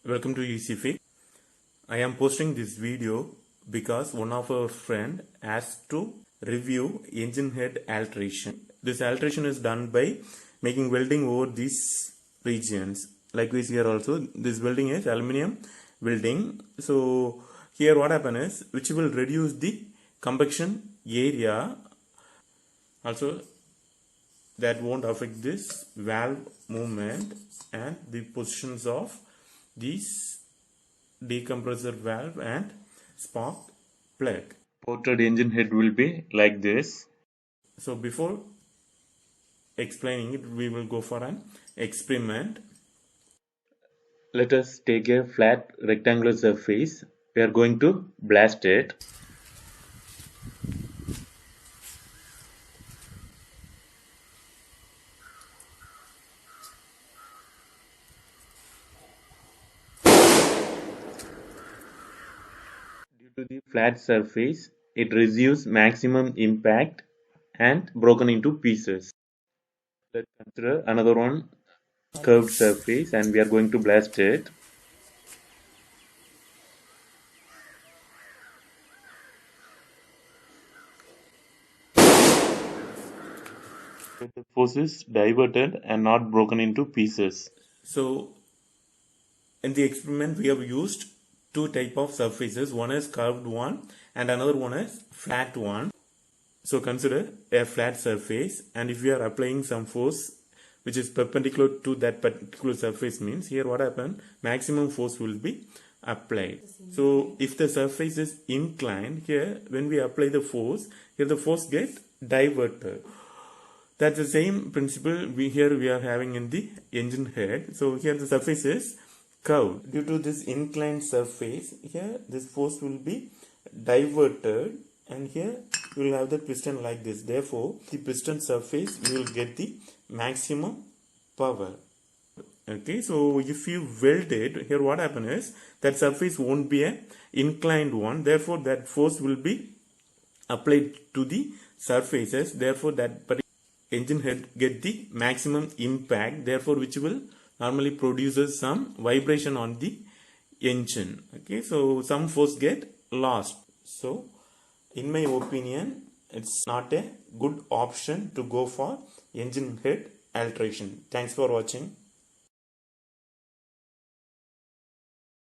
Welcome to ECFIC. I am posting this video because one of our friend asked to review engine head alteration. This alteration is done by making welding over these regions. Likewise here also this welding is aluminum welding. So here what happen is which will reduce the combustion area. Also that won't affect this valve movement and the positions of these decompressor valve and spark plug. Ported engine head will be like this. So before explaining it, we will go for an experiment. Let us take a flat rectangular surface. We are going to blast it. Due to the flat surface, it receives maximum impact and broken into pieces. Let's consider another one, curved surface, and we are going to blast it. The force is diverted and not broken into pieces. So in the experiment we have used two type of surfaces. One is curved one and another one is flat one. So consider a flat surface, and if we are applying some force which is perpendicular to that particular surface, means here what happens, maximum force will be applied. So if the surface is inclined, here when we apply the force, here the force gets diverted. That's the same principle we are having in the engine head. So here the surface is curved. Due to this inclined surface, here this force will be diverted, and here you will have the piston like this. Therefore, the piston surface you will get the maximum power. Okay, so if you weld it, here what happens is that surface won't be an inclined one. Therefore, that force will be applied to the surfaces. Therefore, that particular engine head get the maximum impact. Therefore, which will normally produces some vibration on the engine. Okay, so some force get lost. So in my opinion, it's not a good option to go for engine head alteration. Thanks for watching.